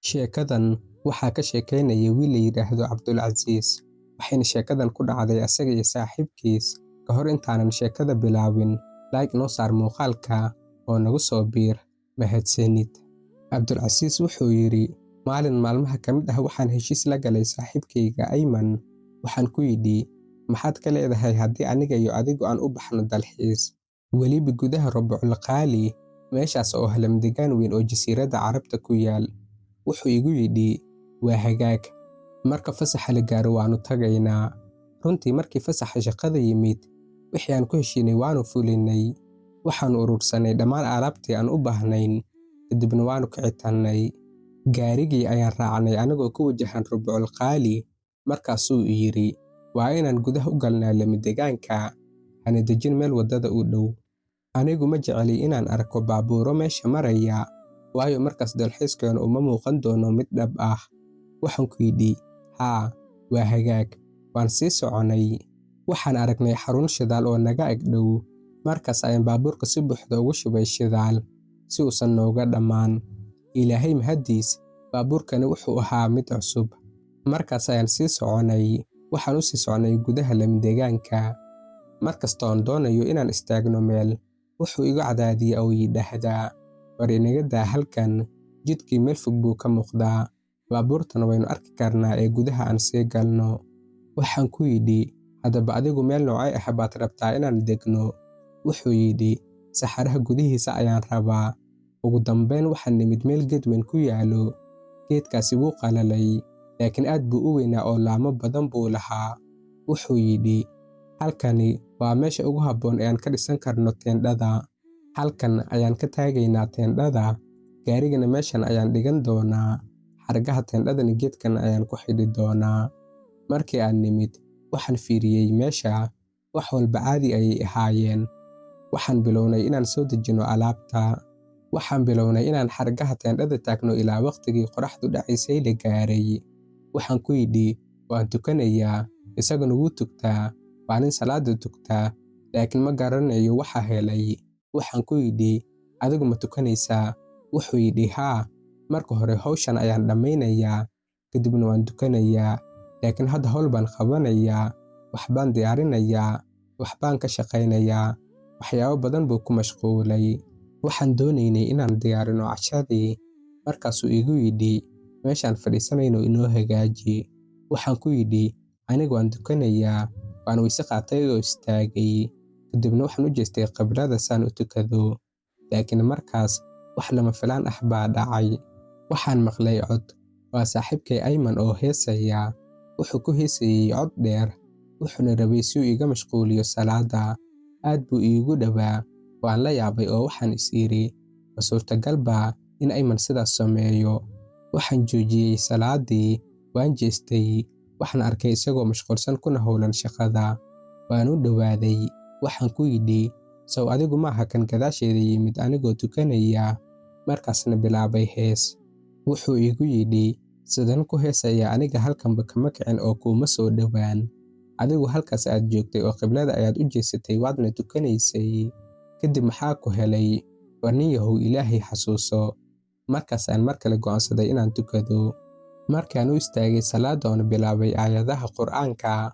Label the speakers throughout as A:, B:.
A: Sheekadan waxaa ka sheekaynaya wiil la yidhaahdo Cabdulcasiis, waxayna sheekadan ku dhacday asaga iyo saaxiibkiis. Ka hor intaanan sheekada bilaabin, like inoo saar muuqaalka oo nagu soo biir. Mahadsanid. Cabdulcasiis wuxuu yidhi, maalin maalmaha ka mid ah waxaan heshiis la galay saaxiibkayga Ayman. Waxaan ku yidhi, maxaad ka leedahay haddii aniga iyo adigu aan u baxno dalxiis? Weliba gudaha Rabiicul Qaali, meeshaas oo ah lamdegaan weyn oo jasiiradda Carabta ku yaal. Wuxuu igu yidhi, waa hagaag. Marka fasaxa la gaaro waanu tagaynaa. Runtii markii fasaxa shaqada yimid, wixii aan ku heshiinay waanu fulinay. Waxaanu urursanay dhammaan alaabtii aan u baahnayn, kadibna waanu kicitannay. Gaarigii ayaan raacnay anagoo ku wajahan Rabiicul Qaali. Markaasuu yidhi, waa inaan gudaha u galnaa lamdegaanka, hana dejin meel waddada u dhow. Anigu ma jeceli inaan arko baabuuro meesha maraya, waayo markaas dalxiiskeenu uma muuqan doono mid dhab ah. Waxaan ku yidhi, haa, waa hagaag. Waan sii soconay. Waxaan aragnay xarun shidaal oo naga ag dhow. Markaas ayaan baabuurka si buuxda ugu shubay shidaal, si uusan nooga dhammaan. Ilaahay mahadiis, baabuurkani wuxuu ahaa mid cusub. Markaas ayaan sii soconay. Waxaan u sii soconay gudaha lamdegaanka. Markasta oon doonayo inaan istaagno meel, wuxuu igu cadaadiyay oo yidhaahdaa, war inaga daa halkan, jidkii meel fog buu ka muuqdaa. Baabuurtana waynu arki karnaa ee gudaha aan sii galno. Waxaan ku yidhi, haddaba adigu meel noocay ah baad rabtaa inaan degno? Wuxuu yidhi, saxaraha gudihiisa ayaan rabaa. Ugu dambayn waxaan nimid meel geed weyn ku yaalo. Geedkaasi wuu qalalay, laakiin aad buu u weynaa oo laamo badan buu lahaa. Wuxuu yidhi, halkani waa meesha ugu habboon ee aan ka dhisan karno teendhada. Halkan ayaan ka taagaynaa teendhada, gaarigana meeshan ayaan dhigan doonaa. Xargaha teendhadana geedkan ayaan ku xidhi doonaa. Markii aan nimid, waxaan fiiriyey meesha, wax walba caadi ayay ahaayeen. Waxaan bilownay inaan soo dejino alaabta. Waxaan bilownay inaan xargaha teendhada taagno ilaa waqtigii qoraxdu dhacaysay la gaaray. Waxaan ku yidhi, waan tukanayaa, isaguna wuu tugtaa, waa nin salaada tugtaa, laakiin ma garanayo waxa helay. Waxaan ku yidhi, adigu ma tukanaysaa? Wuxuu yidhi, haa, marka hore hawshan ayaan dhammaynayaa, kadibna waan tukanayaa, laakiin hadda hawl baan qabanayaa, waxbaan diyaarinayaa, waxbaan ka shaqaynayaa. Waxyaabo badan buu ku mashquulay. Waxaan doonaynay inaan diyaarino cashadii. Markaasuu igu yidhi, meeshaan fadhiisanayno inoo hagaaji. Waxaan ku yidhi, anigu waan tukanayaa, waan weyse qaatay oo istaagay. Kadibna waxaan u jeestay qiblada saan u tukado. Laakiin markaas wax lama filaan ah baa dhacay. Waxaan maqlay cod. Waa saaxiibkay Ayman oo heesaya. Wuxuu ku heesayay cod dheer. Wuxuuna rabay si uu iga mashquuliyo salaada. Aad buu iigu dhowaa. Waan la yaabay oo waxaan is iri, ma suurtagal baa in Ayman sidaas sameeyo. Waxaan joojiyey salaadii. Waan jeestay. Waxaan arkay isagoo mashquulsan kuna howlan shaqada. Waan u dhowaaday. Waxaan ku yidhi, sow adigu maaha kan gadaasheeda yimid anigoo tukanaya. Markaasna bilaabay hees. Wuxuu igu yidhi, sidan ku heesaya aniga halkanba kama kicin oo kuuma soo dhowaan. Adigu halkaas aad joogtay oo qiblada ayaad u jeesatay waadna tukanaysay. Kadib maxaa ku helay? War nin yahow Ilaahay xasuuso. Markaas aan mar kale go'aansaday inaan tukado. Markaan u istaagay salaada oon bilaabay aayadaha Qur'aanka,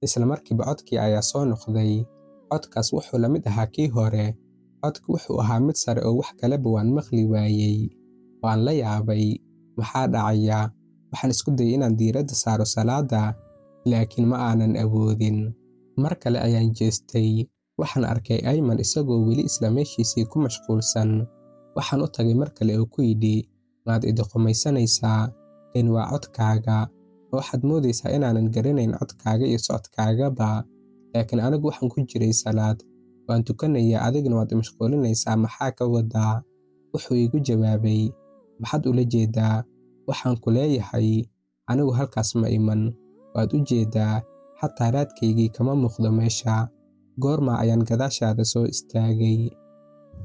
A: isla markiiba codkii ayaa soo noqday. Codkaas wuxuu la mid ahaa kii hore. Codku wuxuu ahaa mid sare oo wax kaleba waan maqli waayey. Waan la yaabay. Maxaa dhacaya? Waxaan isku dayay inaan diiradda saaro salaada, laakiin ma aanan awoodin. Mar kale ayaan jeestay. Waxaan arkay Ayman isagoo weli isla meeshiisii ku mashquulsan. Waxaan u tagay mar kale oo ku yidhi, maad idiqumaysanaysaa? Kan waa codkaaga. Waxaad moodaysaa inaanan garanayn codkaaga iyo socodkaagaba. Laakiin anigu waxaan ku jiray salaad. Waan tukanayaa, adiguna waad mashquulinaysaa, maxaa ka wadaa? Wuxuu igu jawaabay, maxaad ula jeedaa? Waxaan ku leeyahay, anigu halkaas ma iman. Waad u jeedaa, xataa raadkaygii kama muuqdo meesha. Goorma ayaan gadaashaada soo istaagay?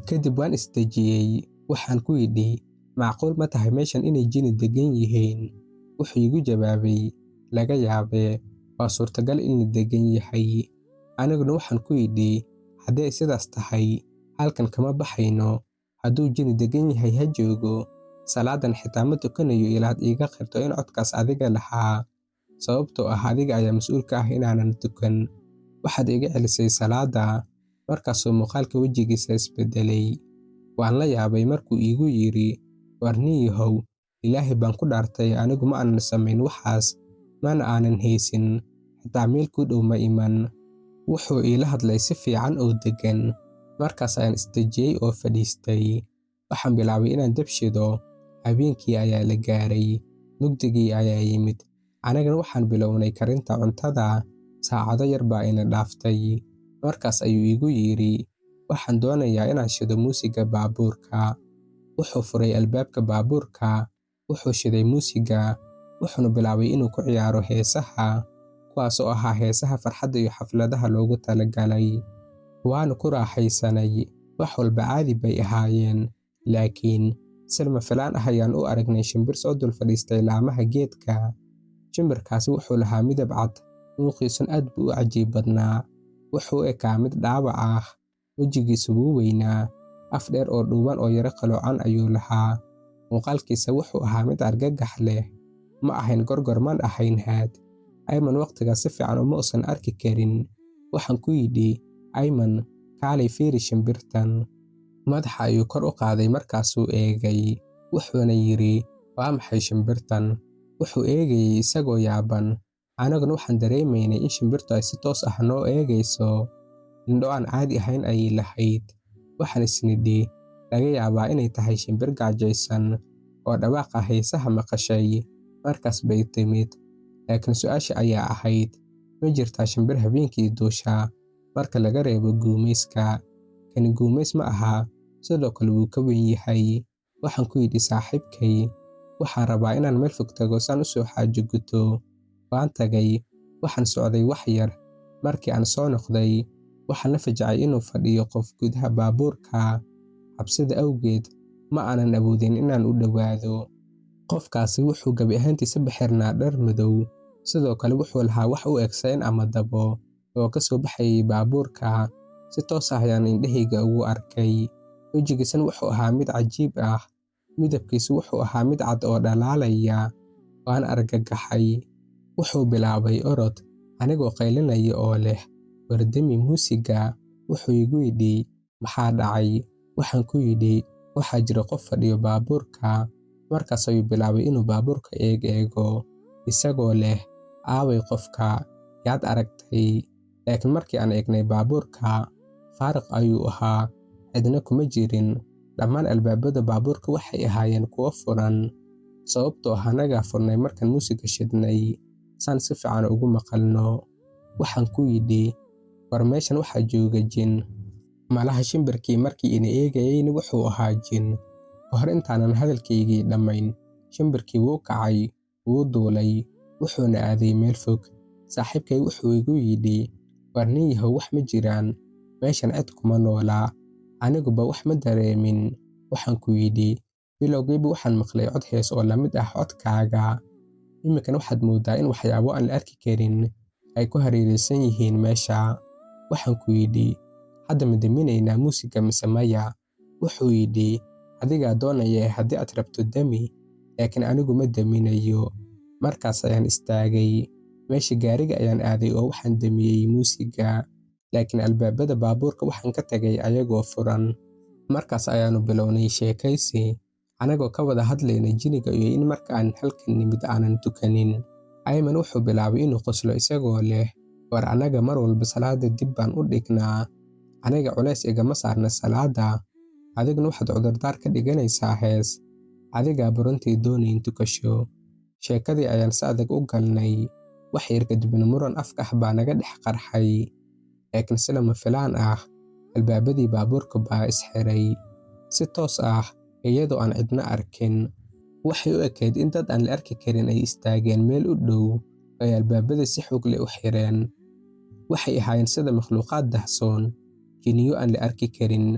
A: Kadib waan isdejiyey. Waxaan ku yidhi, macquul ma tahay meeshan inay jini degan yihiin? Wuxuu igu jawaabay, laga yaabee, waa suurtagal in la degan yahay. Aniguna waxaan ku yidhi, haddii ay sidaas tahay, halkan kama baxayno. Hadduu jini degan yahay ha joogo. salaadan xitaa ma tukanayo ilaad iiga qirto in codkaas adiga lahaa, sababtoo ah adiga ayaa mas'uul ka ah inaanan tukan. Waxaad iga celisay salaada. Markaasuu muuqaalka wejigiisa isbedelay. Waan la yaabay markuu iigu yidhi, war nin yahow, Ilaahay baan ku dhaartay anigu ma aanan samayn waxaas, mana aanan haysin, xitaa meel ku dhow ma iman. Wuxuu iila hadlay si fiican oo deggan. Markaas ayaan isdejiyey oo fadhiistay. Waxaan bilaabay inaan dab shido. Habeenkii ayaa la gaaray. Mugdigii ayaa yimid. Anagana waxaan bilownay karinta cuntada. Saacado yar baa ina dhaaftay. Markaas ayuu iigu yidhi, waxaan doonayaa inaan shido muusiga baabuurka. Wuxuu furay albaabka baabuurka. Wuxuu shiday muusiga. Wuxuuna bilaabay inuu ku ciyaaro heesaha, kuwaas oo ahaa heesaha farxadda iyo xafladaha loogu talagalay. Waanu ku raaxaysanay. Wax walba caadi bay ahaayeen. Laakiin si lama filaan ah ayaan u aragnay shimbir soo dul fadhiistay laamaha geedka. Shimbirkaasi wuxuu lahaa midab cad. Muuqiisuna aad buu u cajiib badnaa. Wuxuu u ekaa mid dhaawac ah. Wejigiisu wuu weynaa. Af dheer oo dhuuban oo yara qaloocan ayuu lahaa. Muuqaalkiisa wuxuu ahaa mid argagax leh. Ma ahayn gorgor, man ahayn haad. Ayman waqtigaas si fiican uma uusan arki karin. Waxaan ku yidhi, Ayman, kaalay fiiri shimbirtan. Madaxa ayuu kor u qaaday markaasuu eegay. Wuxuuna yidhi, waa maxay shimbirtan? Wuxuu eegayay isagoo yaaban. Anaguna waxaan dareemaynay in shimbirtu ay si toos ah noo eegayso. Indho aan caadi ahayn ayay lahayd. Waxaan isnidhi, laga yaabaa inay tahay shimbir gaajaysan oo dhawaaqa heesaha maqashay. Markaas bay timid. Laakiin su'aasha ayaa ahayd, ma jirtaa shimbir habeenkii duusha marka laga reebo guumayska? Kani guumays ma aha, sidoo kale wuu ka weyn yahay. Waxaan ku yidhi saaxiibkay, waxaan rabaa inaan meel fog tago saan u soo xaajo guto. Waan tagay. Waxaan socday wax yar. Markii aan soo noqday, waxaan la fajacay inuu fadhiyo qof gudaha baabuurka. Cabsida awgeed ma aanan awoodin inaan u dhowaado. Qofkaasi wuxuu gabi ahaantiisa bixirnaa dhar madow. Sidoo kale wuxuu lahaa wax u eg sayn ama dabo oo ka soo baxayay baabuurka. Si toos ah ayaan indhahayga ugu arkay. Wejigiisana wuxuu ahaa mid cajiib ah. Midabkiisu wuxuu ahaa mid cad oo dhalaalaya. Waan argagaxay. Wuxuu bilaabay orod, anigoo qaylinaya oo leh, wardami muusiga. Wuxuu igu yidhi, maxaa dhacay? Waxaan ku yidhi, waxaa jira qof fadhiyo baabuurka. Markaas ayuu bilaabay inuu baabuurka eego, isagoo leh, aaway qofka, yaad aragtay? Laakiin markii aan eegnay baabuurka, faaruq ayuu ahaa. Cidna kuma jirin. Dhammaan albaabada baabuurka waxay ahaayeen kuwo furan. Sababtoo ah anagaa furnay markaan muusiga shidnay, saan si fiican ugu maqalno. Waxaan ku yidhi, war meeshan waxaa jooga jin. Malaha shimbirkii markii ina eegayayna wuxuu ahaa jin. Kahor intaanan hadalkaygii dhammayn, shimbirkii wuu kacay, wuu duulay, wuxuuna aaday meel fog. Saaxiibkay wuxuu igu yidhi, war nin yahow, wax ma jiraan, meeshan cid kuma noolaa. Aniguba wax ma dareemin. Waxaan ku yidhi, bilowgiiba waxaan maqlay cod hees oo la mid ah codkaaga. Iminkana waxaad mooddaa in waxyaabo aan la arki karin ay ku hareeraysan yihiin meesha. Waxaan ku yidhi, hadda ma daminaynaa muusiga mise maya? Wuxuu yidhi, adigaa doonaya haddii aad rabto dami, laakiin anigu ma daminayo. Markaas ayaan istaagay. Meesha gaariga ayaan aaday oo waxaan damiyey muusiga. Laakiin albaabada baabuurka waxaan ka tagay ayagoo furan. Markaas ayaanu bilownay sheekaysi, anagoo ka wada hadlayna jiniga iyo in marka aan halkan nimid aanan tukanin. Ayman wuxuu bilaabay inuu qoslo isagoo leh, war anaga mar walba salaada dib baan u dhignaa. Aniga culays igama saarna salaada. Adiguna waxaad cudurdaar ka dhiganaysaa hees. Adigaa buruntii doonayn tukasho. Sheekadii ayaan si adag u galnay. Wax yar kadibna muran afka ah baa naga dhex qarxay. Laakiin si lama filaan ah, albaabadii baabuurka baa isxiray. Si toos ah, iyadoo aan cidna arkin. Waxay u ekayd in dad aan la arki karin ay istaageen meel u dhow, ay albaabada si xoog leh u xireen. Waxay ahaayeen sida makhluuqaad dahsoon, jiniyo aan la arki karin.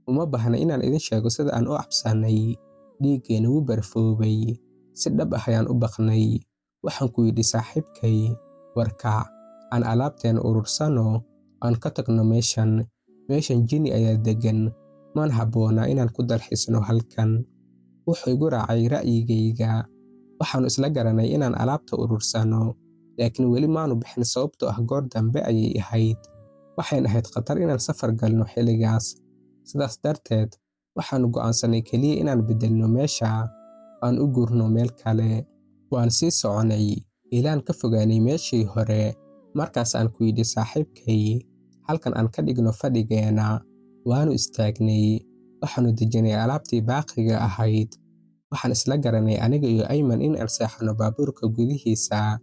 A: Uma baahna inaan idin sheego sida aan u cabsanay. Dhiiggeena wuu barfoobay. Si dhab ah ayaan u baqnay. Waxaan ku yidhi saaxiibkay, warkac, aan alaabteen urursano, aan ka tagno meeshan. Meeshan jini ayaa degan. Man habboona inaan ku dalxisno halkan. wuxuu igu raacay ra'yigayga. Waxaannu isla garanay inaan alaabta urursano, laakiin weli maanu bixin sababtoo ah goor dambe ayay ahayd. Waxayna ahayd khatar inaan safar galno xilligaas. Sidaas darteed, waxaannu go'aansanay keliya inaan beddelno meesha aan u guurno meel kale. Waan sii soconay ilaan ka fogaanay meeshii hore. Markaas aan ku yidhi saaxiibkay, halkan aan ka dhigno fadhigeena. Waannu istaagnay. Waxaannu dejinay alaabtii baaqiga ahayd. Waxaan isla garanay aniga iyo Ayman in aan seexano baabuurka gudihiisa.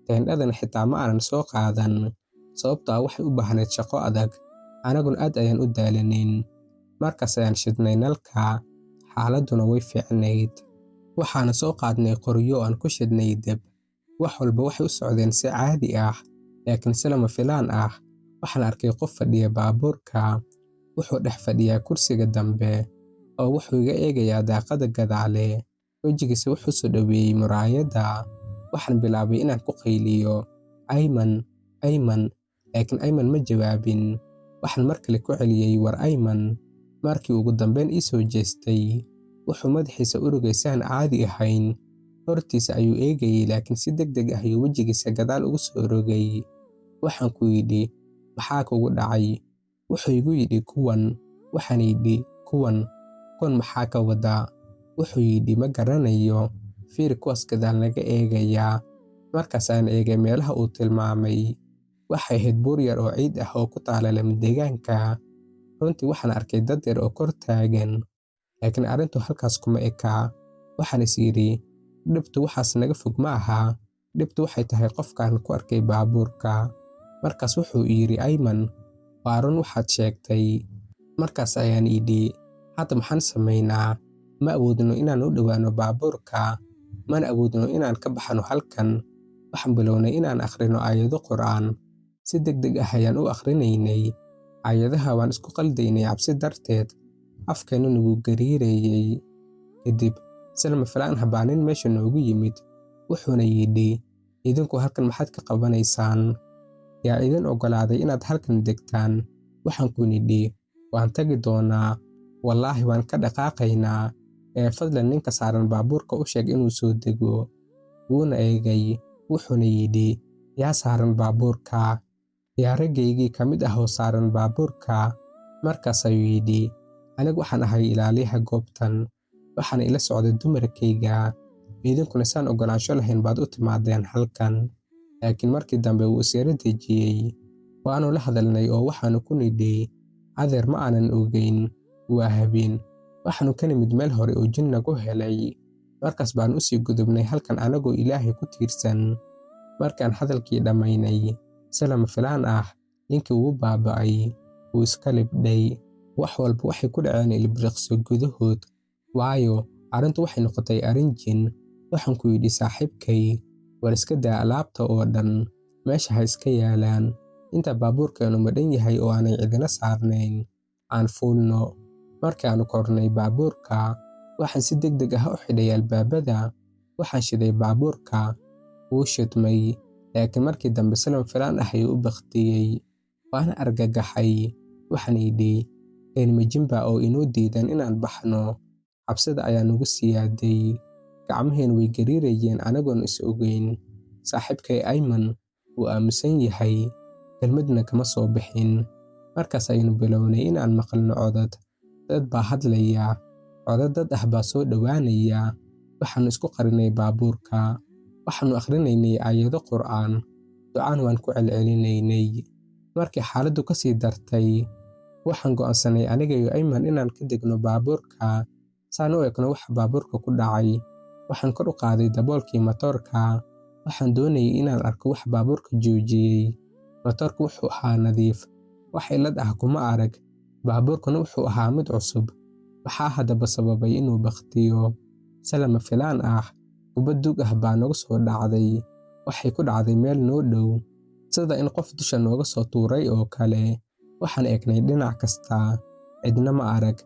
A: Teendhadan xitaa ma aanan soo qaadan, sababtoo ah waxay u baahnayd shaqo adag. Anaguna aad ayaan u daalanayn. Markaas ayaan shidnay nalka. Xaaladduna way fiicnayd. Waxaana soo qaadnay qoryo aan ku shidnay dab. Wax walba waxay u socdeen si caadi ah, laakiin si lama filaan ah. Waxaan arkay qof fadhiya baabuurka. Wuxuu dhex fadhiyaa kursiga dambe oo wuxuu iga eegayaa daaqadda gadaale. Wejigiisa wuxuu soo dhaweeyay muraayadda. Waxaan bilaabay inaan ku qayliyo, Ayman, Ayman, laakiin Ayman ma jawaabin. Waxaan mar kale ku celiyay, war Ayman. Markii ugu dambeyn ii soo jeestay, wuxuu madaxiisa u rogay si aan caadi ahayn. Hortiisa ayuu eegayay, laakiin si degdeg ah ayuu wejigiisa gadaal ugu soo rogay. Waxaan ku yidhi, maxaa kugu dhacay? Wuxuu igu yidhi kuwan. Waxaan yidhi, kuwan maxaa ka wadaa? Wuxuu yidhi, ma garanayo. Fiir, kuwaas gadaal naga eegaya. Markaas aan eegay meelaha uu tilmaamay. Waxay ahayd buur yar oo ciid ah oo ku taala lamadegaanka. Runtii waxaan arkay dad yar oo kor taagan, laakiin arrintu halkaas kuma eka. Waxaan is yidhi, dhibtu waxaas naga fog ma aha. Dhibtu waxay tahay qofkaan ku arkay baabuurka. Markaas wuxuu yidhi, Ayman, waa run waxaad sheegtay. Markaas ayaan idhi, hadda maxaan samaynaa? Ma awoodno inaan u dhowaano baabuurka, mana awoodno inaan ka baxno halkan. Waxaan bilownay inaan akhrino aayado Qur'aan. Si degdeg ah ayaan u akhrinaynay. Aayadaha waan isku qaldaynay cabsi darteed. Afkeennuna wuu gariirayay. Kadib, si lama filaan ah baa nin meesha noogu yimid. Wuxuuna yidhi, idinku halkan maxaad ka qabanaysaan? Yaa idin oggolaaday inaad halkan degtaan? Waxaan ku nidhi, waan tagi doonaa. Wallaahi waan ka dhaqaaqaynaa. Fadlan ninka saaran baabuurka u sheeg inuu soo dego. Wuuna eegay. Wuxuuna yidhi, yaa saaran baabuurka? Yaa raggaygii ka mid ah oo saaran baabuurka? Markaas ayuu yidhi, anigu waxaan ahay ilaaliyaha goobtan. Waxaana ila socday dumarkayga. Idinkuna saan oggolaansho lahayn baad u timaadeen halkan. Laakiin markii dambe wuu is yara dejiyey. Waannu la hadalnay oo waxaannu ku nidhi, adeer ma aanan ogeyn. Waa habeen. Waxaannu ka nimid meel hore oo jin nagu helay. Markaas baan u sii gudubnay halkan anagoo Ilaahay ku tiirsan. Markaan hadalkii dhammaynay, si lama filaan ah, ninkii wuu baaba'ay. Wuu iska libdhay. Wax walba waxay ku dhaceen ilbiriqsi gudahood. Waayo, arrintu waxay noqotay arrin jin. Waxaan ku yidhi saaxiibkay, war iska daa alaabta oo dhan. Meesha ha iska yaalaan. Inta baabuurkeenu madhan yahay oo aanay cidina saarnayn, aan fuulno. Markii aanu kornay baabuurka, waxaan si degdeg ah u xidhay albaabada. Waxaan shiday baabuurka. Wuu shidmay, laakiin markii dambe si lama filaan ah ayuu u baktiyey. Waana argagaxay. Waxaan idhi, ilma jinba oo inoo diidan inaan baxno. Cabsida ayaa nagu siyaaday. Gacmaheen way gariirayeen anagoon is ogeyn. Saaxiibkay Ayman wuu aamusan yahay. Kelmadna kama soo bixin. Markaas ayaynu bilownay inaan maqalno codad. Dad baa hadlaya. Codad dad ah baa soo dhowaanaya. Waxaannu isku qarinay baabuurka. Waxaannu akhrinaynay aayado Qur'aan. Ducaan waan ku celcelinaynay. Markii xaaladdu ka sii dartay, waxaan go'aansanay aniga iyo Ayman inaan ka degno baabuurka. Saan u eegno waxa baabuurka ku dhacay. Waxaan kor u qaaday daboolkii matoorka. Waxaan doonayay inaan arko wax baabuurka joojiyey. Matoorku wuxuu ahaa nadiif. Wax cillad ah kuma arag. Baabuurkuna wuxuu ahaa mid cusub. Waxaa haddaba sababay inuu baktiyo. Si lama filaan ah, kubad duug ah baa nagu soo dhacday. Waxay ku dhacday meel noo dhow, sida in qof dusha nooga soo tuuray oo kale. Waxaan eegnay dhinac kasta. Cidna ma arag.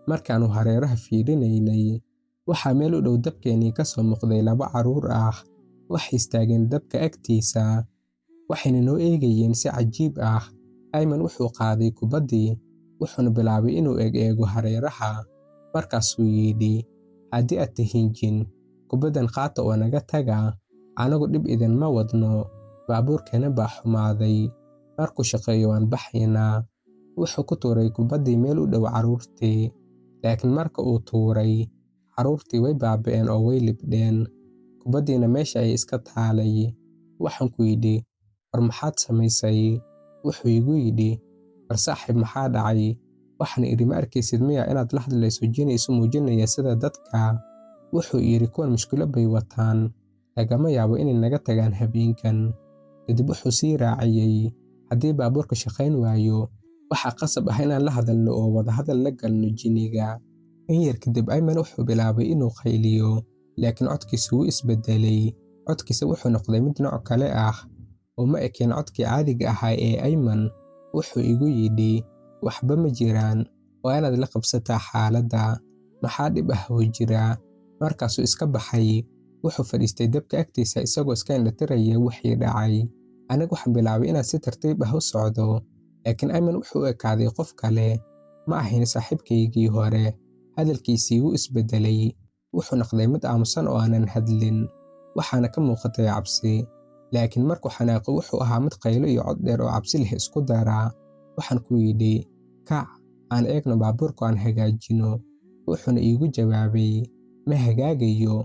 A: Markaannu hareeraha fiirinaynay, waxaa meel u dhow dabkeenii ka soo muuqday 2 carruur ah. Waxay istaageen dabka agtiisa. Waxayna noo eegayeen si cajiib ah. Ayman wuxuu qaaday kubaddii. Wuxuuna bilaabay inuu eego hareeraha. Markaasuu yidhi, haddii aad tihiin jin, kubaddan qaata oo naga taga, anagu dhib idinma wadno, baabuurkeena baa xumaaday, markuu shaqeeyo waan baxaynaa. Wuxuu ku tuuray kubaddii meel u dhow carruurtii, laakiin marka uu tuuray, carruurtii way baaba'een oo way libdheen, kubaddiina meesha ayay iska taalay. Waxaan ku yidhi, war maxaad samaysay? Wuxuu igu yidhi, war saaxiib maxaa dhacay? Waxaan idhi, ma arkaysid miya inaad la hadlayso jin isu muujinaya sida dadka? Wuxuu yidhi, kuwan mushkilo bay wataan, lagama yaabo inay naga tagaan habeenkan. Kadib wuxuu sii raaciyey, haddii baabuurka shaqayn waayo, waxaa qasab ah inaan la hadalno oo wadahadal la galno jiniga. In yar kadib Ayman wuxuu bilaabay inuu qayliyo, laakiin codkiisu wuu isbedelay. Codkiisa wuxuu noqday mid nooc kale ah oo ma ekeen codkii caadiga ahaa ee Ayman. Wuxuu igu yidhi, waxba ma jiraan, waa inaad la qabsataa xaaladda, maxaa dhib ah oo jira? Markaasuu iska baxay. Wuxuu fadhiistay dabka agtiisa isagoo iska indhatiraya wixii dhacay. Anigu waxaan bilaabay inaan si tartiib ah u socdo, laakiin Ayman wuxuu u ekaaday qof kale, ma ahayn saaxiibkaygii hore. Hadalkiisii wuu isbedelay, wuxuu noqday mid aamusan oo aanan hadlin, waxaana ka muuqatay cabsi. Laakiin markuu xanaaqo wuxuu ahaa mid qaylo iyo cod dheer oo cabsi leh isku dara. Waxaan ku yidhi, kac, aan eegno baabuurka aan hagaajino. Wuxuuna iigu jawaabay, ma hagaagayo,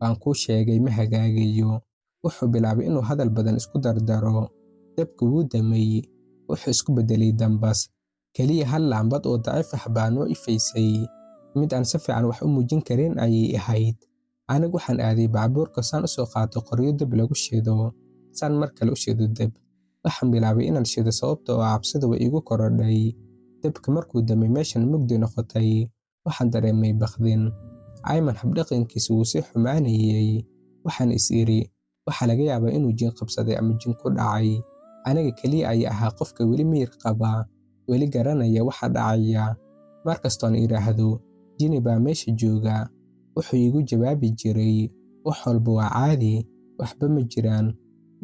A: waan kuu sheegay ma hagaagayo. Wuxuu bilaabay inuu hadal badan isku dardaro. Dabku wuu damay, wuxuu isku bedelay dambas. Keliya hal laambad oo daciif ah baa noo ifaysay, mid aan si fiican wax u muujin karin ayay ahayd. Anigu waxaan aaday baabuurka saan u soo qaato qoryo dab lagu shido, saan mar kale u shido dab. Waxaan bilaabay inaan shido sababtoo ah cabsida way igu korodhay. Dabka markuu damay meeshan mugdi noqotay, waxaan dareemay baqdin. Ayman habdhaqankiisu wuu sii xumaanayay. Waxaan is iri, waxaa laga yaabaa inuu jin qabsaday ama jin ku dhacay. Aniga keliya ayaa ahaa qofka weli miyir qaba, weli garanaya waxa dhacaya. Markastoon idhaahdo, jini baa meesha jooga, wuxuu iigu jawaabi jiray, wax walba waa caadi, waxba ma jiraan.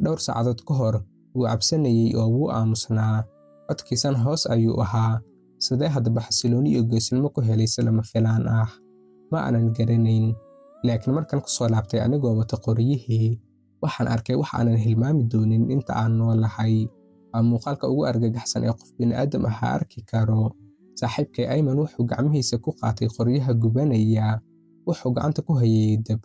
A: Dhowr saacadood ka hor wuu cabsanayay oo wuu aamusnaa, codkiisan hoos ayuu ahaa. Sidee haddaba xasilooni iyo geesinimo ku helay si lama filaan ah? Ma aanan garanayn. Laakiin markaan ku soo laabtay anigoo wata qoryihii, waxaan arkay wax aanan hilmaami doonin inta aan noolahay. Waa muuqaalka ugu argagaxsan ee qof bini'aadam ah arki karo. Saaxiibkay Ayman wuxuu gacmihiisa ku qaatay qoryaha gubanaya, wuxuu gacanta ku hayay dab,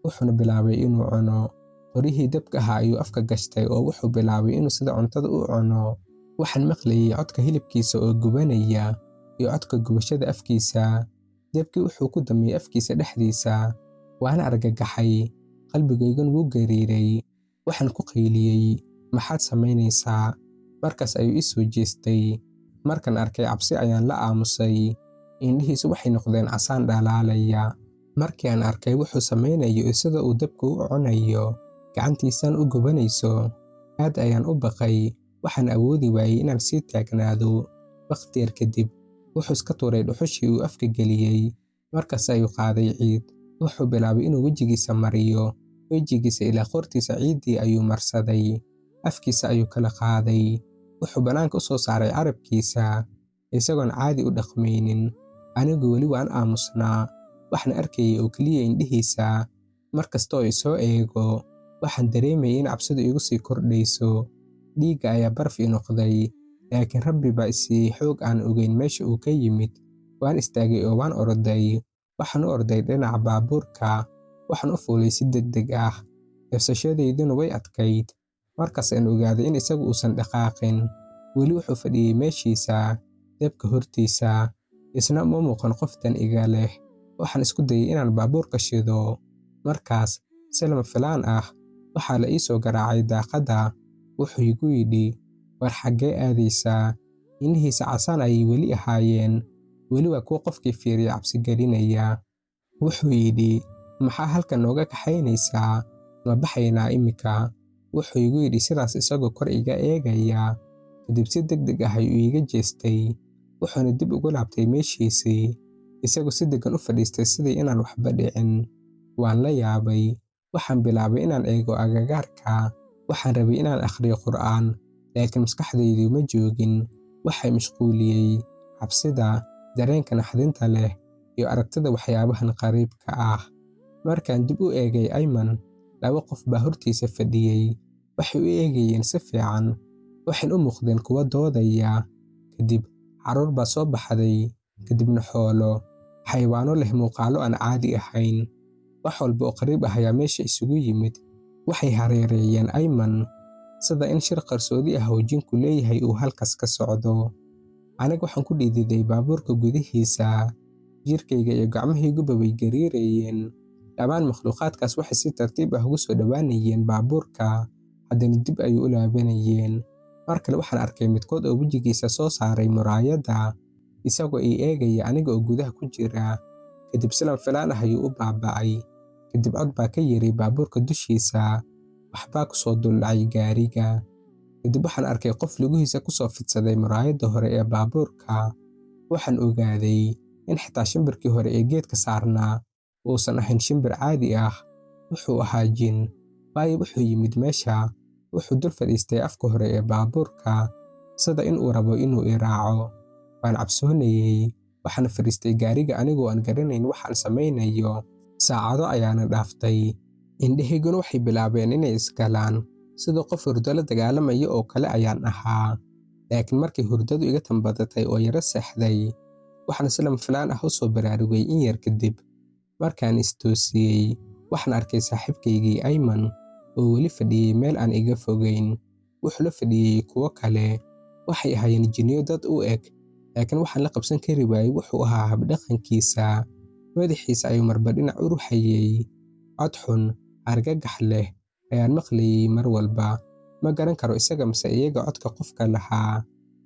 A: wuxuuna bilaabay inuu cuno. Qoryihii dabka ahaa ayuu afka gashtay oo wuxuu bilaabay inuu sida cuntada u cuno. Waxaan maqlayay codka hilibkiisa oo gubanaya iyo codka gubashada afkiisa. Dabkii wuxuu ku damay afkiisa dhexdiisa. Waana argagaxay, qalbigaygun wuu gariiray. Waxaan ku qayliyey, maxaad samaynaysaa? Markaas ayuu ii soo jeestay. Markaan arkay cabsi ayaan la aamusay. Indhihiisu waxay noqdeen casaan dhalaalaya. Markii aan arkay wuxuu samaynayo iyo sida uu dabka u cunayo, gacantiisaan u gubanayso, aad ayaan u baqay. Waxaan awoodi waayey inaan sii taagnaado. Waqti yar kadib, wuxuu iska tuuray dhuxushii uu afka geliyey. Markaas ayuu qaaday ciid. Wuxuu bilaabay inuu wejigiisa mariyo. Wejigiisa ilaa qoortiisa ciiddii ayuu marsaday. Afkiisa ayuu kala qaaday. Wuxuu bannaanka u soo saaray carabkiisa, isagoon caadi u dhaqmaynin. Anigu weli waan aamusnaa. Waxaan arkayay oo keliya indhihiisa. Markasta oo isoo eego, waxaan dareemayay in cabsidu igu sii kordhayso. Dhiigga ayaa baraf ii noqday, laakiin Rabbi baa i siiyey xoog aan ogeyn meesha uu ka yimid. Waan istaagay oo waan orday. Waxaan u orday dhinaca baabuurka. Waxaan u fuulay si degdeg ah. Neefsashadeyduna way adkayd. Markaas aan ogaaday in isagu uusan dhaqaaqin. Weli wuxuu fadhiyey meeshiisa, dabka hortiisa. Isna uma muuqan qof dan iga leh. Waxaan isku dayay inaan baabuurka shido. Markaas, si lama filaan ah, waxaa la ii soo garaacay daaqadda. Wuxuu igu yidhi, war xaggee aadaysaa? Indhihiisa casaan ayay weli ahaayeen. Weli waa kuwa qofkii fiiriya cabsi gelinaya. Wuxuu yidhi, maxaa halkan nooga kaxaynaysaa? Ma baxaynaa imika? Wuxuu igu yidhi sidaas isagoo kor iga eegaya. Kadib si degdeg ah ayuu iiga jeestay. Wuxuuna dib ugu laabtay meeshiisii, isagoo si deggan u fadhiistay sidii inaan waxba dhicin. Waan la yaabay. Waxaan bilaabay inaan eego agagaarka. Waxaan rabay inaan akhriyo Qur'aan, laakiin maskaxdaydu ma joogin. Waxay mashquuliyey cabsida, dareenka naxdinta leh, iyo aragtida waxyaabahan qariibka ah. Markaan dib u eegay Ayman, laba qof baa hortiisa fadhiyey. Waxay u eegayeen si fiican, waxayna u muuqdeen kuwo doodaya. Kadib carruur baa soo baxday, kadibna xoolo, xayawaano leh muuqaalo aan caadi ahayn. Wax walba oo qariib ah ayaa meesha isugu yimid. Waxay hareereeyeen Ayman, sida in shir qarsoodi ah oo jinku leeyahay uu halkaas ka socdo. Aniga waxaan ku dhididay baabuurka gudihiisa, jirkayga iyo gacmahayguba way gariirayeen. Dhammaan makhluuqaadkaas waxay si tartiib ah ugu soo dhowaanayeen baabuurka, haddana dib ayay u laabanayeen. Mar kale waxaan arkay midkood oo wejigiisa soo saaray muraayadda, isagoo ii eegaya aniga oo gudaha ku jira. Kadib si lama filaan ah ayuu u baaba'ay. Kadib cod baa ka yiri baabuurka dushiisa, waxbaa ku soo duldhacay gaariga. Kadib waxaan arkay qof lugihiisa ku soo fidsaday muraayadda hore ee baabuurka. Waxaan ogaaday in xitaa shimbirkii hore ee geedka saarnaa uusan ahayn shimbir caadi ah, wuxuu ahaa jin. Waayo wuxuu yimid meesha, wuxuu dul fadhiistay afka hore ee baabuurka, sida in uu rabo inuu i raaco. Waan cabsoonayay, waxaan fadhiistay gaariga anigoo aan garanayn waxaan samaynayo. Saacado ayaana dhaaftay, indhahayguna waxay bilaabeen inay isgalaan, sidoo qof hurdo la dagaalamaya oo kale ayaan ahaa. Laakiin markii hurdadu iga tanbadatay oo yara seexday, waxaan si lama filaan ah u soo baraarugay in yar kadib. Markaan istoosiyey, waxaan arkay saaxiibkaygii Ayman oo weli fadhiyey meel aan iga fogeyn. Wuxuu la fadhiyey kuwo kale, waxay ahaayeen jinniyo dad u eg, laakiin waxaan la qabsan kari waayey wuxuu ahaa habdhaqankiisa. Madaxiisa ayuu marba dhinac u ruxayey. Cod xun, argagax leh ayaan maqlayay mar walba. Ma garan karo isaga mise iyaga codka qofka lahaa.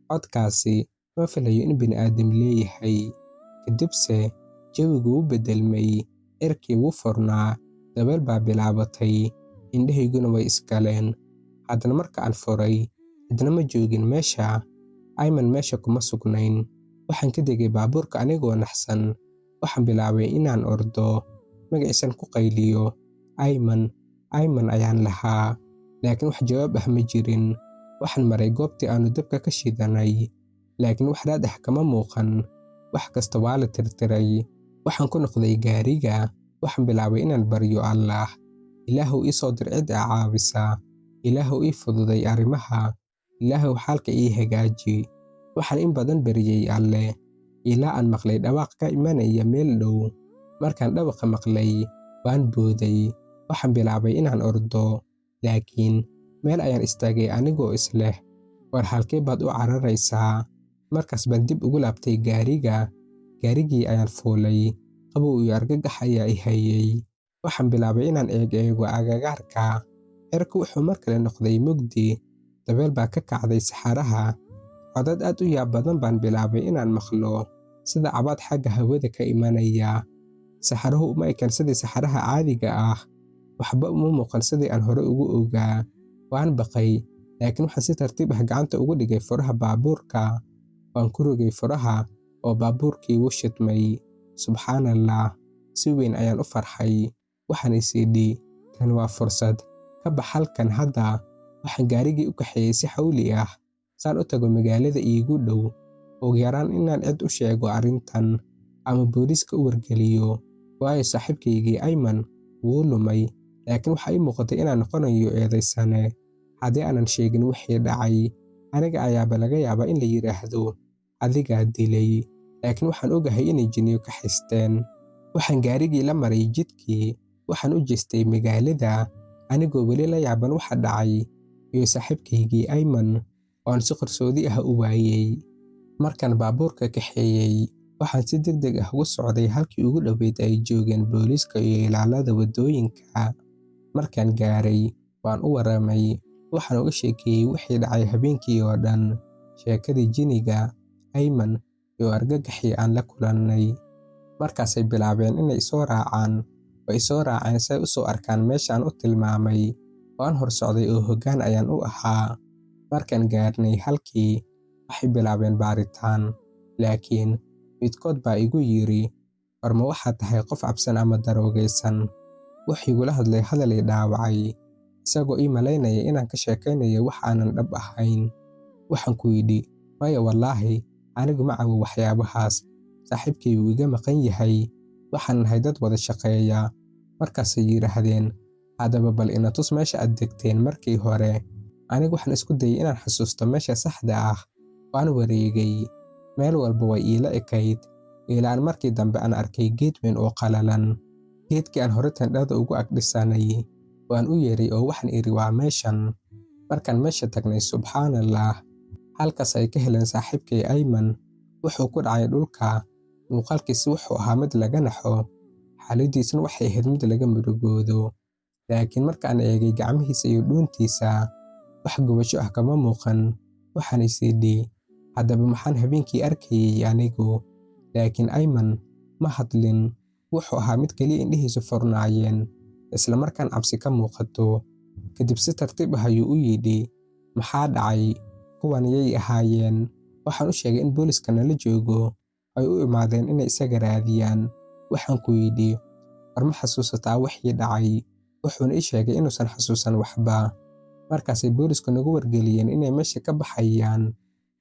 A: Codkaasi ma filayo in bini'aadam leeyahay. Kadibse jawigu wuu beddelmay, cirkii wuu furnaa, dabeel baa bilaabatay, indhahayguna way isgaleen. Haddana marka aan furay, cidna ma joogin meesha. Ayman meesha kuma sugnayn. Waxaan ka degay baabuurka anigoo naxsan. Waxaan bilaabay inaan ordo, magaciisan ku qayliyo, Ayman, Ayman ayaan lahaa. Laakiin wax jawaab ah ma jirin. Waxaan maray goobtii aanu dabka ka shidanay, laakiin wax raad ah kama muuqan. Wax kasta waa la tirtiray. Waxaan ku noqday gaariga. Waxaan bilaabay inaan baryo Allah. Ilaahow ii soo dir cid caawisa. Ilaahow ii fududay arrimaha. Ilaahow xaalka ii hagaaji. Waxaan in badan baryay Alle, ilaa aan maqlay dhawaaq ka imanaya meel dhow. Markaan dhawaqa maqlay, waan booday. Waxaan bilaabay inaan ordo, laakiin meel ayaan istaagay anigoo isleh, war halkee baad u cararaysaa? Markaas baan dib ugu laabtay gaariga. Gaarigii ayaan fuulay, qabow iyo argagax ayaa i hayay. Waxaan bilaabay inaan eego agagaarka. Cirku wuxuu mar kale noqday mugdi, dabeel baa ka kacday saxaraha. Codad aad u yaab badan baan bilaabay inaan maqlo, sida cabaad xagga hawada ka imanaya. Saxaruhu uma ekaan sidii saxaraha caadiga ah, waxba uma muuqan sidii aan hore ugu ogaa. Waan baqay, laakiin waxaan si tartiib ah gacanta ugu dhigay furaha baabuurka. Waan ku rogay furaha oo baabuurkii wuu shidmay. Subxaanallah, si weyn ayaan u farxay. Waxaan is idhi, tan waa fursad, ka bax halkan hadda. Waxaan gaarigii u kaxeeyey si xawli ah, saan u tago magaalada iigu dhow. Ugu yaraan inaan cid u sheego arrintan, ama booliiska u wargeliyo. Waayo saaxiibkaygii Ayman wuu lumay, laakiin waxa ii muuqatay inaan noqonayo eedaysane haddii aanan sheegin wixii dhacay. Aniga ayaaba laga yaabaa in la yiraahdo adigaa dilay, laakiin waxaan ogahay inay jinniyo ka xisteen. Waxaan gaarigii la maray jidkii. Waxaan u jeestay magaalada, anigoo weli la yaaban waxa dhacay, iyo saaxiibkaygii Ayman oo aan si qarsoodi ah u waayay. Markaan baabuurka kaxeeyey, waxaan si degdeg ah ugu socday halkii ugu dhoweyd ay joogeen booliiska iyo ilaalada waddooyinka. Markaan gaaray, waan u waramay. Waxaan uga sheekeeyey wixii dhacay habeenkii oo dhan, sheekadii jinniga, Ayman, iyo argagaxii aan la kulannay. Markaasay bilaabeen inay soo raacaan. Way soo raaceen si ay u soo arkaan meeshaan u tilmaamay. Waan hor socday oo hoggaan ayaan u ahaa. Markaan gaarnay halkii, waxay bilaabeen baaritaan. Laakiin midkood baa igu yiri, war ma waxaad tahay qof cabsan ama daroogaysan? Wuxuu igula hadlay hadal i dhaawacay, isagoo ii malaynaya inaan ka sheekaynayo wax aanan dhab ahayn. Waxaan ku yidhi, maya wallaahi, anigu ma cabo waxyaabahaas. Saaxiibkay wuu iga maqan yahay. Waxaan nahay dad wada shaqeeya. markaasay yidhaahdeen, haddaba bal ina tus meesha aad degteen markii hore. Anigu waxaan isku dayay inaan xasuusto meesha saxda ah. Waan wareegay, meel walba way iila ekayd, ilaa markii dambe aan arkay geed weyn oo qalalan. Geedkii aan hore tendhada ugu agdhisanay waan u yeeray oo waxaan idhi, waa meeshan. Markaan meesha tagnay, subxaanallah, halkaas ay ka heleen saaxiibkay Ayman. Wuxuu ku dhacay dhulka, muuqaalkiisa wuxuu ahaa mid laga naxo, xaaladdiisuna waxay ahayd mid laga murugoodo. Laakiin markaan eegay gacmihiisa iyo dhuuntiisa, wax gubasho ah kama muuqan. Waxaan is idhi, haddaba maxaan habeenkii arkayay anigu? Laakiin Ayman ma hadlin. Wuxuu ahaa mid kaliya indhihiisu furnaayeen, isla markaan cabsi ka muuqato. Kadib si tartiib ah ayuu u yidhi, maxaa dhacay? Kuwan yay ahaayeen? Waxaan u sheegay in booliska nala joogo, ay u imaadeen inay isaga raadiyaan. Waxaan ku yidhi, war ma xasuusataa wixii dhacay? Wuxuuna ii sheegay inuusan xasuusan waxba. Markaasay boolisku nagu wargeliyeen inay meesha ka baxayaan.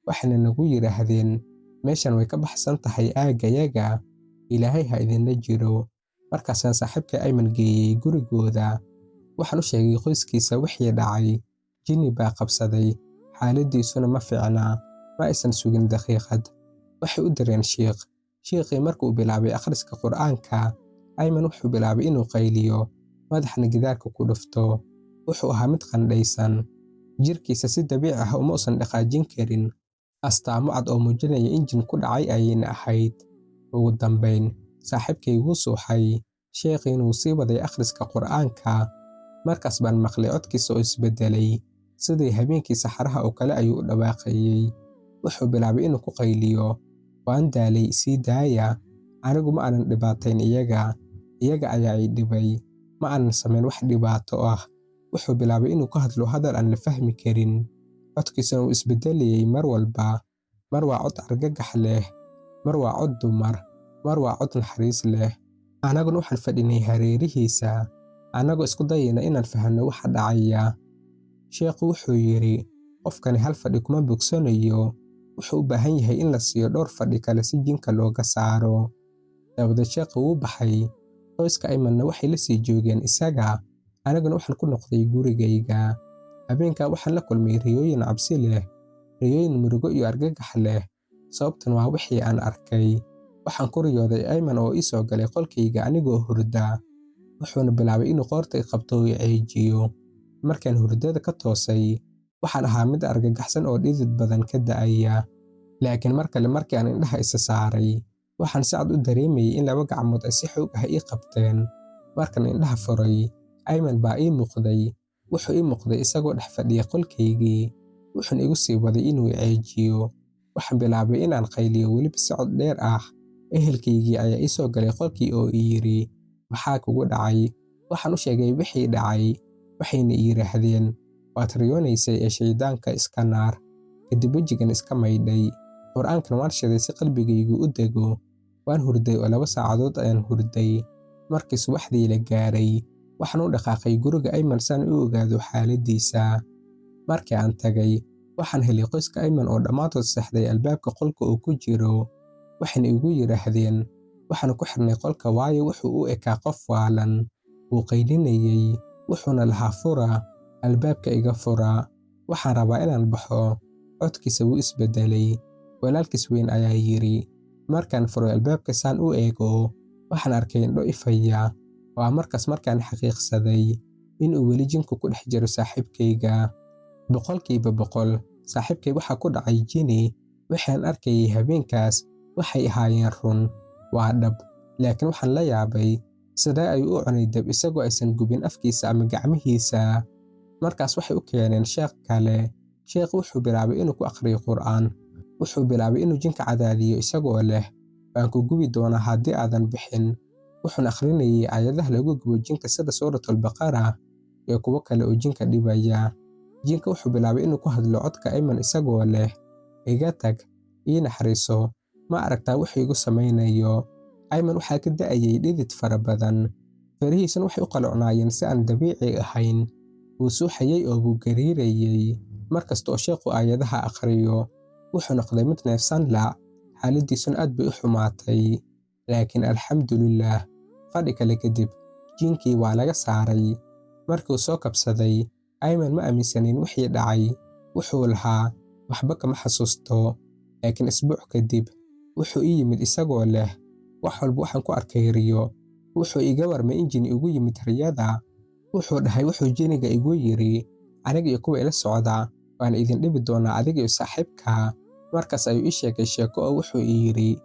A: Waxayna nagu yidhaahdeen, meeshan way ka baxsan tahay aaggayaga, Ilaahay ha idinla jiro. Markaasaan saaxiibkay Ayman geeyey gurigooda. Waxaan u sheegay qoyskiisa wixii dhacay. Jinni baa qabsaday, xaaladdiisuna ma fiicna. Ma aysan sugin daqiiqad, waxay u direen shiikh. Shiikhii markuu bilaabay akhriska Qur'aanka, Ayman wuxuu bilaabay inuu qayliyo, madaxna gidaarka ku dhufto. Wuxuu ahaa mid qandhaysan, jirkiisa si dabiici ah uma uusan dhaqaajin karin. Astaamo cad oo muujinaya in jin ku dhacay ayayna ahayd. Ugu dambayn, saaxiibkay wuu suuxay, sheekhiina wuu sii waday akhriska Qur'aanka. Markaas baan maqlay codkiisa oo isbedelay, sidii habeenkii saxaraha oo kale ayuu u dhawaaqayay. Wuxuu bilaabay inuu ku qayliyo, waan daalay, sii daaya. Anigu ma aanan dhibaatayn iyaga ayaa i dhibay. Ma aanan samayn wax dhibaato ah. Wuxuu bilaabay inuu ka hadlo hadal aan la fahmi karin. Codkiisuna wuu isbedelayay mar walba. Mar waa cod argagax leh, mar waa cod dumar, mar waa cod naxariis leh. Annaguna waxaan fadhinay hareerihiisa, annagoo isku dayayna inaan fahanno waxa dhacaya. Sheekhu wuxuu yidhi, qofkani hal fadhi kuma bogsanayo. Wuxuu u baahan yahay in la siiyo dhowr fadhi kale si jinka looga saaro. Dabadeed sheekhu wuu baxay. Qoyska Aymanna waxay la sii joogeen isaga. Aniguna waxaan ku noqday gurigayga. Habeenkaa waxaan la kulmay riyooyin cabsi leh, riyooyin murugo iyo argagax leh. Sababtan waa wixii aan arkay. Waxaan ku riyooday Ayman oo ii soo galay qolkayga anigoo hurda. Wuxuuna bilaabay inuu qoorta i qabto oo i ceejiyo. Markaan hurdada ka toosay, waxaan ahaa mid argagaxsan oo dhidid badan ka da'aya. Laakiin mar kale markii aan indhaha isa saaray, waxaan si cad u dareemayay in laba gacmood ay si xoog ah ii qabteen. Markaan indhaha furay, Ayman baa ii muuqday. Wuxuu ii muuqday isagoo dhex fadhiya qolkaygii. Wuxuuna igu sii waday inuu i ceejiyo. Waxaan bilaabay inaan qayliyo weliba si cod dheer ah. Ehelkaygii ayaa ii soo galay qolkii oo ii yidhi, maxaa kugu dhacay? Waxaan u sheegay wixii dhacay. Waxayna ii yidhaahdeen, waad riyoonaysay ee shaydaanka iska naar. Kadib wejigan iska maydhay. Qur'aankan waan shiday si qalbigaygu u dego. Waan hurday oo 2 saacadood ayaan hurday. Markii subaxdii la gaaray, waxaan u dhaqaaqay guriga Ayman si aan u ogaado xaaladdiisa. Markii aan tagay, waxaan helay qoyska Ayman oo dhammaantood seexday albaabka qolka uu ku jiro. Waxayna igu yidhaahdeen, waxaan ku xirnay qolka waayo wuxuu u ekaa qof waalan. Wuu qaylinayay, wuxuuna lahaa fura, albaabka iga fura. Waxaan rabaa inaan baxo. Codkiisa wuu isbedelay. Walaalkiis weyn ayaa yidhi, markaan furay albaabka saan u eego, waxaan arkay indho ifaya. Waa markaas markaan xaqiiqsaday inuu weli jinku ku dhex jiro saaxiibkayga. 100% saaxiibkay waxaa ku dhacay jini. Waxaan arkayay habeenkaas waxay ahaayeen run. Waa dhab. Laakiin waxaan la yaabay sidee ayuu u cunay dab isagoo aysan gubin afkiisa ama gacmihiisa. Markaas waxay u keeneen sheekh kale. Sheekh wuxuu bilaabay inuu ku akhriyo Qur'aan. Wuxuu bilaabay inuu jinka cadaadiyo isagoo leh, waan ku gubi doonaa haddii aadan bixin. Wuxuuna akhrinayay aayadaha lagu gubo jinka sida suuratul Baqara iyo kuwo kale oo jinka dhibaya. Jinka wuxuu bilaabay inuu ku hadlo codka Ayman isagoo leh, iga tag, ii naxariiso, ma aragtaa wuxuu igu samaynayo. Ayman waxaa ka da'ayay dhidid fara badan. Farihiisuna waxay u qalocnaayeen si aan dabiici ahayn. Wuu suuxayay oo wuu gariirayay. Markasta oo sheekhu aayadaha akhriyo, wuxuu noqday mid neefsan la'. Xaaladdiisuna aad bay u xumaatay. Laakiin alxamdulillaah, fadhi kale kadib, jiinkii waa laga saaray. Markii uu soo kabsaday, Ayman ma aaminsanin wixii dhacay. Wuxuu lahaa waxba kama xasuusto. Laakiin isbuuc kadib, wuxuu ii yimid isagoo leh wax walba waxaan ku arkay riyo. Wuxuu iga warmay in jini igu yimid riyada. Wuxuu dhahay wuxuu jiniga igu yiri, aniga iyo kuwa ila socda waan idin dhibi doonaa adiga iyo saaxiibka. Markaas ayuu ii sheegay sheeko oo wuxuu ii yiri,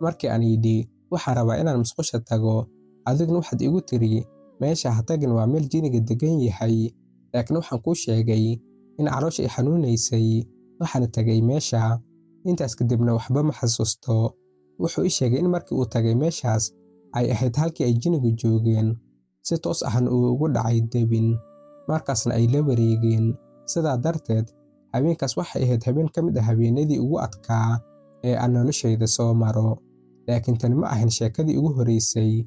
A: markii aan yidhi waxaan rabaa inaan musqusha tago, adiguna waxaad igu tiri meesha ha tagin waa meel jiniga degan yahay. Laakiin waxaan kuu sheegay in caloosha ay xanuunaysay, waxaan tagay meesha. Intaas kadibna waxba ma xasuusto. Wuxuu ii sheegay in markii uu tagay meeshaas ay ahayd halkii ay jinigu joogeen, si toos ahna uu ugu dhacay debin, markaasna ay la wareegeen. Sidaa darteed, habeenkaas waxay ahayd habeen ka mid ah habeenadii ugu adkaa ee aan noloshayda soo maro. Laakiin tani ma ahan sheekadii ugu horreysay,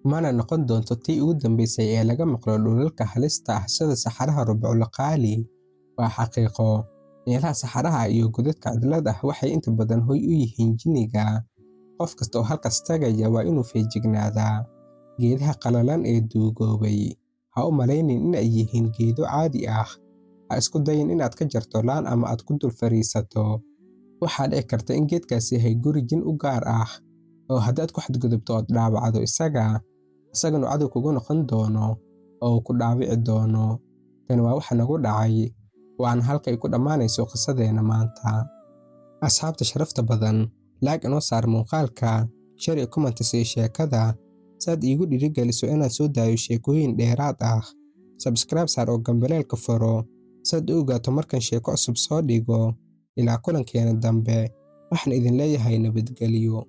A: mana noqon doonto tii ugu dambeysay ee laga maqlo dhulalka halista ah sida saxaraha Rubicul Qaali. Waa xaqiiqo, meelaha saxaraha iyo godadka cidlada ah waxay inta badan hoy u yihiin jiniga. Qof kasta oo halkaas tagaya waa inuu feejignaadaa. Geedaha qalalan ee duugoobay ha u malaynin in ay yihiin geedo caadi ah. Ha isku dayin inaad ka jarto laan ama aad ku dul fariisato. Waxaa dhici karta in geedkaasi yahay guri jin u gaar ah, oo haddaad ku xadgudubto ood dhaawacdo isagana cadow kugu noqon doono oo uu ku dhaawici doono. Tani waa waxa nagu dhacay, waana halkay ku dhammaanayso qisadeena maanta. Asxaabta sharafta badan, like inoo saar muuqaalka, share iyo comment si sheekada saad iigu dhiirigeliso inaan soo daayo sheekooyin dheeraad ah. Subscribe saar oo gambaleelka furo saad u ogaato markaan sheeko cusub soo dhigo. Ilaa kulankeena dambe, waxaan idin leeyahay nabadgelyo.